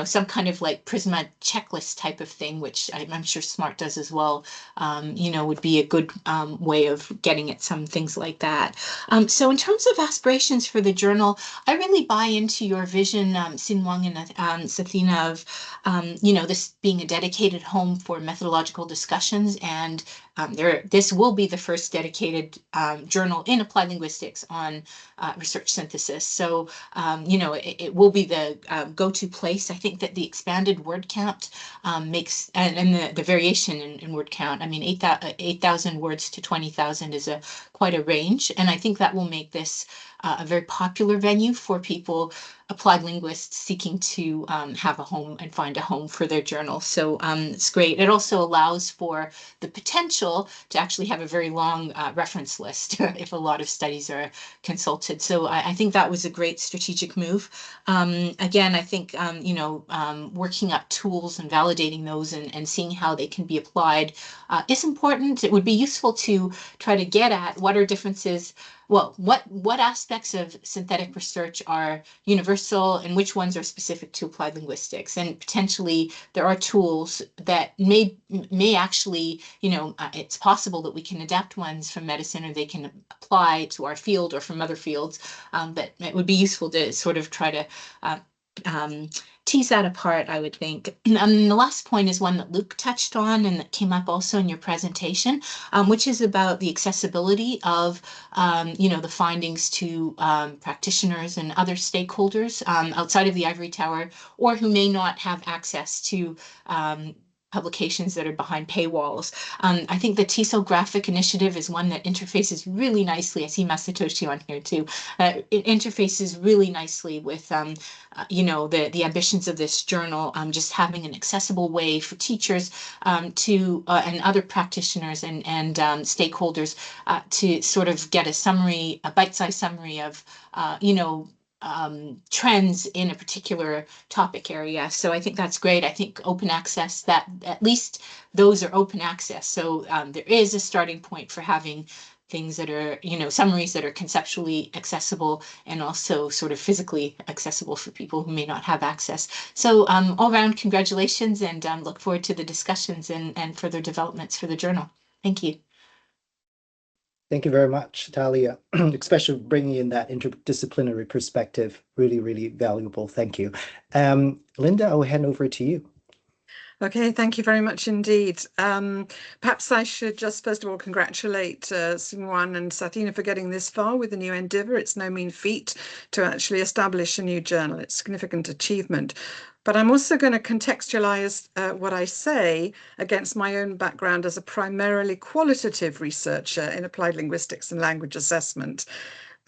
some kind of like Prisma checklist type of thing, which I'm sure SMART does as well, would be a good way of getting at some things like that. So in terms of aspirations for the journal, I really buy into your vision, Xin Wang and Sathina, of, this being a dedicated home for methodological discussions, and this will be the first dedicated journal in applied linguistics on research synthesis. So, it will be the go-to place. I think that the expanded word count makes, and the variation in word count, 8,000 words to 20,000 is quite a range. And I think that will make this a very popular venue for people, applied linguists seeking to have a home and find a home for their journal. So it's great. It also allows for the potential to actually have a very long reference list if a lot of studies are consulted. So I think that was a great strategic move. Again, I think, working up tools and validating those and seeing how they can be applied is important. It would be useful to try to get at what are differences. Well, what aspects of synthetic research are universal and which ones are specific to applied linguistics? And potentially there are tools that may actually, it's possible that we can adapt ones from medicine or they can apply to our field or from other fields. But it would be useful to sort of try to tease that apart, I would think. The last point is one that Luke touched on and that came up also in your presentation, which is about the accessibility of, the findings to practitioners and other stakeholders outside of the ivory tower, or who may not have access to publications that are behind paywalls. I think the TESOL graphic initiative is one that interfaces really nicely. I see Masatoshi on here too. It interfaces really nicely with, the ambitions of this journal, just having an accessible way for teachers to and other practitioners and stakeholders to sort of get a bite-sized summary of, trends in a particular topic area. So I think that's great. I think open access, that at least those are open access. So there is a starting point for having things that are, summaries that are conceptually accessible and also sort of physically accessible for people who may not have access. So all around, congratulations, and look forward to the discussions and further developments for the journal. Thank you. Thank you very much, Talia, especially bringing in that interdisciplinary perspective. Really, really valuable. Thank you. Linda, I will hand over to you. Okay, thank you very much indeed. Perhaps I should just first of all congratulate Xin Wang and Sathina for getting this far with the new endeavour. It's no mean feat to actually establish a new journal. It's a significant achievement. But I'm also going to contextualize what I say against my own background as a primarily qualitative researcher in applied linguistics and language assessment.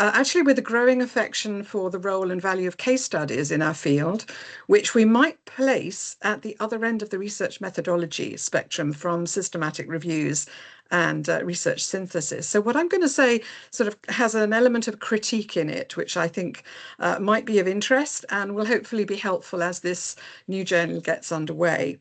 actually with a growing affection for the role and value of case studies in our field, which we might place at the other end of the research methodology spectrum from systematic reviews and research synthesis. So what I'm going to say sort of has an element of critique in it, which I think might be of interest and will hopefully be helpful as this new journal gets underway.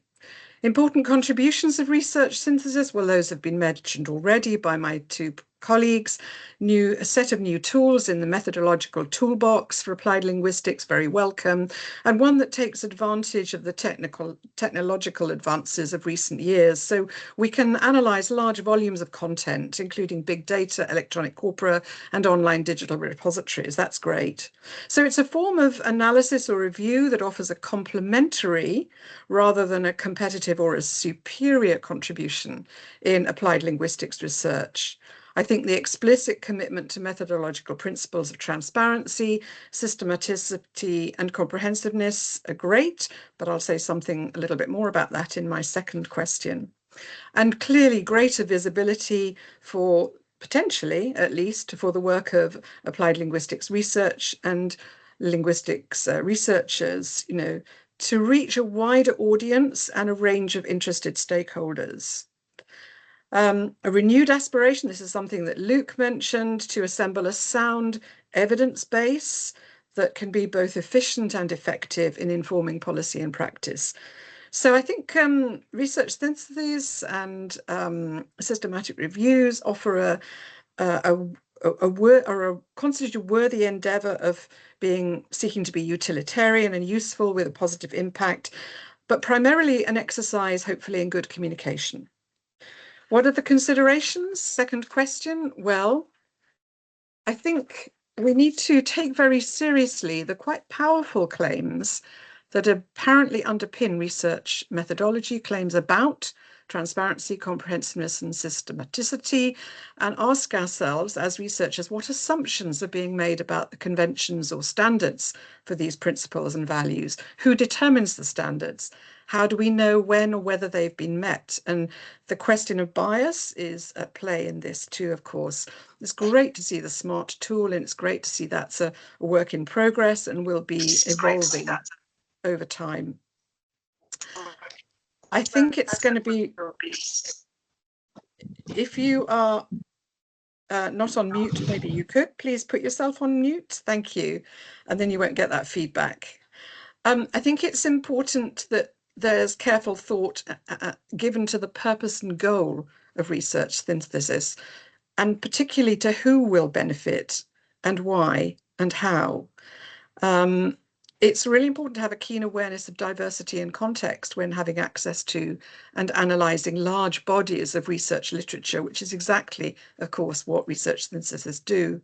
Important contributions of research synthesis, well, those have been mentioned already by my two colleagues. A set of new tools in the methodological toolbox for applied linguistics, very welcome, and one that takes advantage of the technological advances of recent years. So we can analyze large volumes of content, including big data, electronic corpora, and online digital repositories. That's great. So it's a form of analysis or review that offers a complementary rather than a competitive or a superior contribution in applied linguistics research. I think the explicit commitment to methodological principles of transparency, systematicity, and comprehensiveness are great, but I'll say something a little bit more about that in my second question. And clearly greater visibility for, potentially at least, for the work of applied linguistics research and linguistics researchers, to reach a wider audience and a range of interested stakeholders. A renewed aspiration, this is something that Luke mentioned, to assemble a sound evidence base that can be both efficient and effective in informing policy and practice. So I think research syntheses and systematic reviews offer constitute a worthy endeavour of seeking to be utilitarian and useful with a positive impact, but primarily an exercise, hopefully, in good communication. What are the considerations? Second question. Well, I think we need to take very seriously the quite powerful claims that apparently underpin research methodology, claims about transparency, comprehensiveness, and systematicity, and ask ourselves as researchers what assumptions are being made about the conventions or standards for these principles and values. Who determines the standards? How do we know when or whether they've been met? And the question of bias is at play in this too, of course. It's great to see the SMART tool, and it's great to see that's a work in progress and will be evolving over time. I think it's going to be, if you are not on mute, maybe you could please put yourself on mute. Thank you. And then you won't get that feedback. I think it's important that there's careful thought given to the purpose and goal of research synthesis, and particularly to who will benefit and why and how. It's really important to have a keen awareness of diversity and context when having access to and analysing large bodies of research literature, which is exactly, of course, what research synthesis do.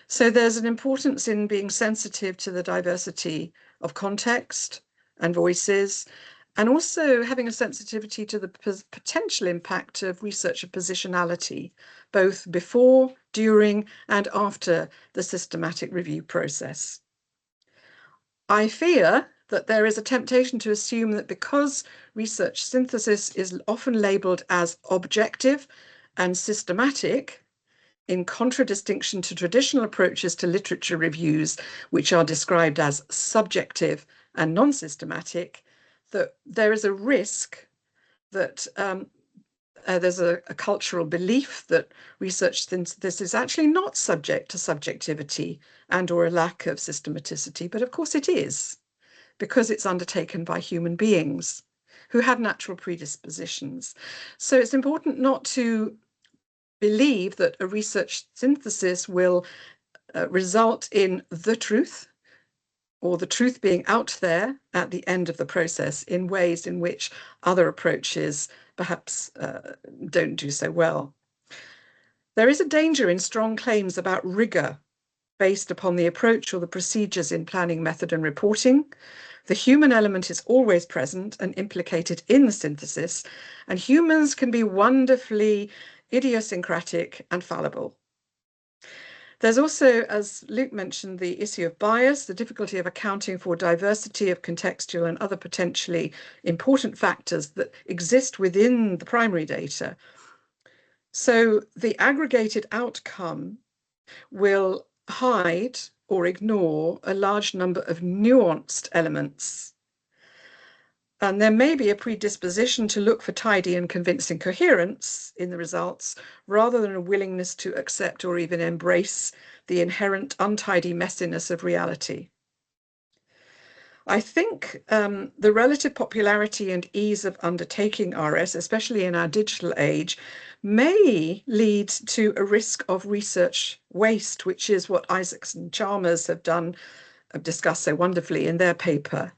So there's an importance in being sensitive to the diversity of context and voices, and also having a sensitivity to the potential impact of researcher positionality, both before, during, and after the systematic review process. I fear that there is a temptation to assume that because research synthesis is often labelled as objective and systematic, in contradistinction to traditional approaches to literature reviews, which are described as subjective and non-systematic, that there is a risk that there's a cultural belief that research synthesis is actually not subject to subjectivity and or a lack of systematicity, but of course it is, because it's undertaken by human beings who have natural predispositions. So it's important not to believe that a research synthesis will result in the truth, or the truth being out there at the end of the process in ways in which other approaches perhaps don't do so well. There is a danger in strong claims about rigor based upon the approach or the procedures in planning, method, and reporting. The human element is always present and implicated in the synthesis, and humans can be wonderfully idiosyncratic and fallible. There's also, as Luke mentioned, the issue of bias, the difficulty of accounting for diversity of contextual and other potentially important factors that exist within the primary data. So the aggregated outcome will hide or ignore a large number of nuanced elements. And there may be a predisposition to look for tidy and convincing coherence in the results, rather than a willingness to accept or even embrace the inherent untidy messiness of reality. I think the relative popularity and ease of undertaking RS, especially in our digital age, may lead to a risk of research waste, which is what Isaacs and Chalmers have discussed so wonderfully in their paper.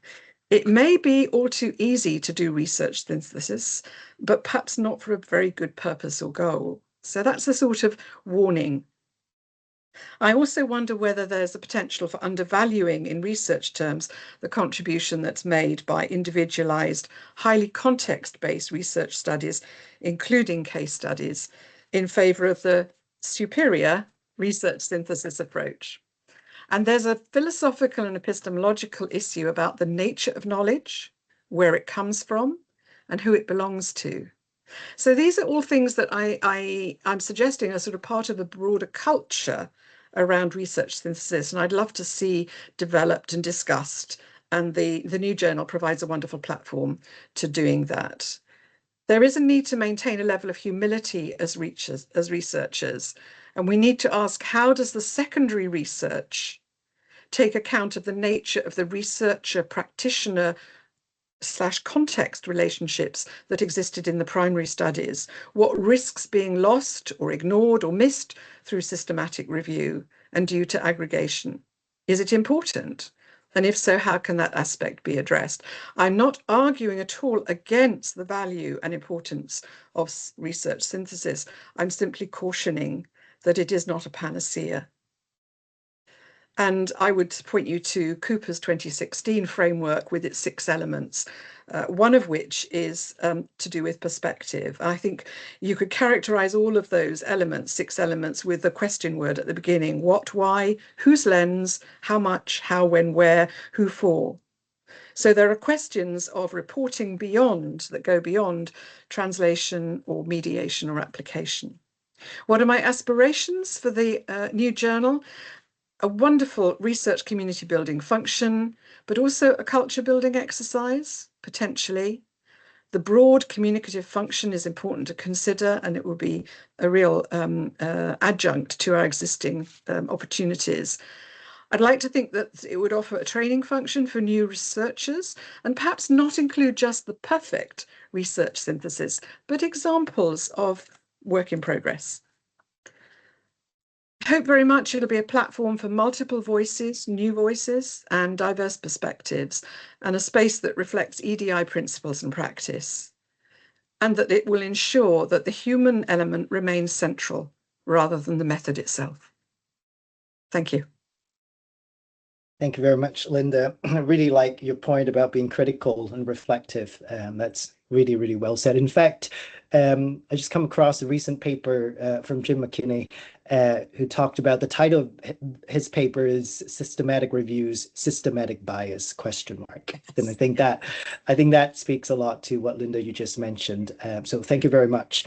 It may be all too easy to do research synthesis, but perhaps not for a very good purpose or goal. So that's a sort of warning. I also wonder whether there's a potential for undervaluing in research terms the contribution that's made by individualized, highly context-based research studies, including case studies, in favor of the superior research synthesis approach. And there's a philosophical and epistemological issue about the nature of knowledge, where it comes from, and who it belongs to. So these are all things that I'm suggesting are sort of part of a broader culture around research synthesis, and I'd love to see developed and discussed. And the new journal provides a wonderful platform to doing that. There is a need to maintain a level of humility as researchers, and we need to ask, how does the secondary research take account of the nature of the researcher-practitioner / context relationships that existed in the primary studies? What risks being lost or ignored or missed through systematic review and due to aggregation? Is it important? And if so, how can that aspect be addressed? I'm not arguing at all against the value and importance of research synthesis. I'm simply cautioning that it is not a panacea. And I would point you to Cooper's 2016 framework with its 6 elements, one of which is to do with perspective. I think you could characterize all of those elements, 6 elements, with the question word at the beginning: what, why, whose lens, how much, how, when, where, who for. So there are questions of reporting that go beyond translation or mediation or application. What are my aspirations for the new journal? A wonderful research community building function, but also a culture building exercise, potentially. The broad communicative function is important to consider, and it will be a real adjunct to our existing opportunities. I'd like to think that it would offer a training function for new researchers, and perhaps not include just the perfect research synthesis, but examples of work in progress. I hope very much it'll be a platform for multiple voices, new voices, and diverse perspectives, and a space that reflects EDI principles and practice, and that it will ensure that the human element remains central rather than the method itself. Thank you. Thank you very much, Linda. I really like your point about being critical and reflective. That's really, really well said. In fact, I just come across a recent paper from Jim McKinney, who talked about, the title of his paper is "Systematic Reviews, Systematic Bias?" ? And I think that speaks a lot to what, Linda, you just mentioned. So thank you very much.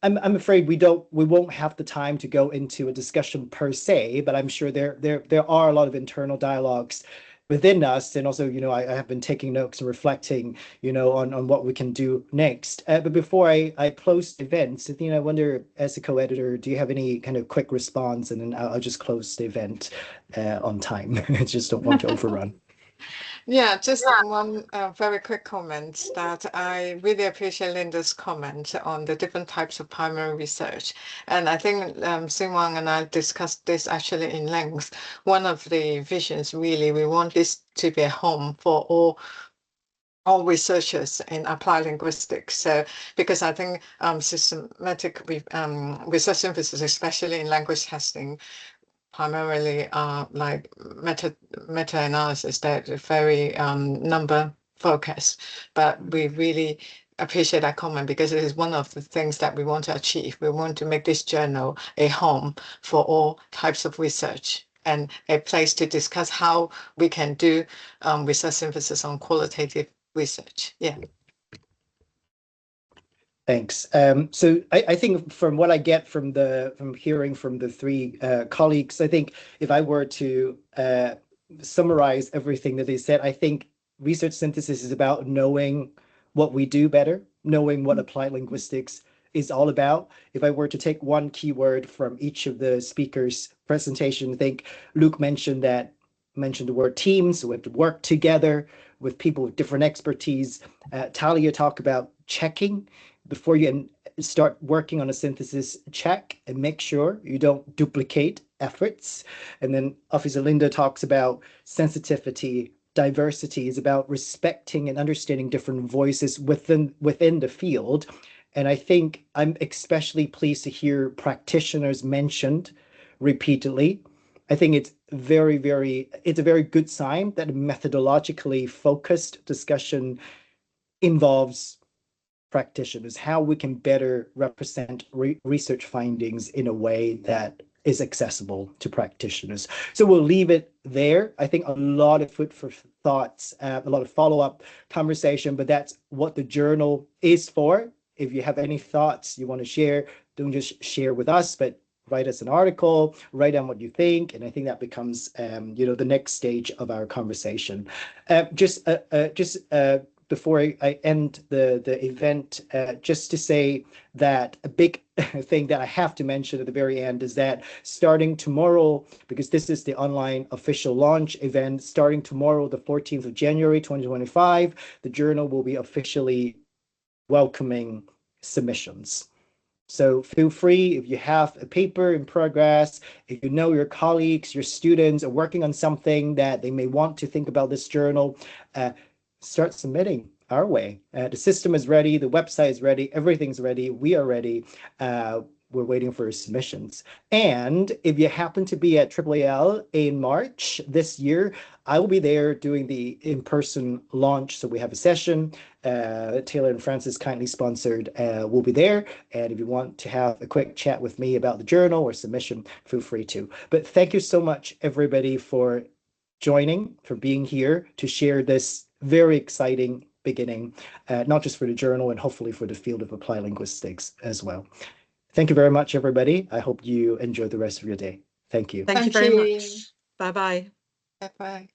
I'm afraid we won't have the time to go into a discussion per se, but I'm sure there are a lot of internal dialogues within us, and also, I have been taking notes and reflecting, on what we can do next. But before I close the event, Athena, I wonder, as a co-editor, do you have any kind of quick response, and then I'll just close the event on time. I just don't want to overrun. Yeah, just one very quick comment, that I really appreciate Linda's comment on the different types of primary research. And I think Xinguang and I discussed this actually in length. One of the visions, really, we want this to be a home for all researchers in applied linguistics. So, because I think systematic research synthesis, especially in language testing, primarily like meta-analysis that are very number focused, but we really appreciate that comment, because it is one of the things that we want to achieve. We want to make this journal a home for all types of research, and a place to discuss how we can do research synthesis on qualitative research. Yeah. Thanks. So I think from what I get from hearing from the three colleagues, I think if I were to summarize everything that they said, I think research synthesis is about knowing what we do better, knowing what applied linguistics is all about. If I were to take one keyword from each of the speakers' presentation, I think Luke mentioned the word teams. So we have to work together with people with different expertise. Talia talked about checking before you start working on a synthesis. Check and make sure you don't duplicate efforts. And then Officer Linda talks about sensitivity. Diversity is about respecting and understanding different voices within the field. And I think I'm especially pleased to hear practitioners mentioned repeatedly. I think it's a very good sign that a methodologically focused discussion involves practitioners, how we can better represent research findings in a way that is accessible to practitioners. So we'll leave it there. I think a lot of food for thoughts, a lot of follow-up conversation, but that's what the journal is for. If you have any thoughts you want to share, don't just share with us, but write us an article, write down what you think, and I think that becomes, the next stage of our conversation. Just before I end the event, just to say that a big thing that I have to mention at the very end is that starting tomorrow, because this is the online official launch event, starting tomorrow, the 14th of January, 2025, the journal will be officially welcoming submissions. So feel free, if you have a paper in progress, if you know your colleagues, your students are working on something that they may want to think about this journal, start submitting our way. The system is ready, the website is ready, everything's ready, we are ready. We're waiting for submissions. And if you happen to be at RSAL in March this year, I will be there doing the in-person launch. So we have a session. Taylor and Francis kindly sponsored. We'll be there. And if you want to have a quick chat with me about the journal or submission, feel free to. But thank you so much, everybody, for joining, for being here to share this very exciting beginning, not just for the journal and hopefully for the field of applied linguistics as well. Thank you very much, everybody. I hope you enjoy the rest of your day. Thank you. Thank you very much. Bye-bye. Bye-bye.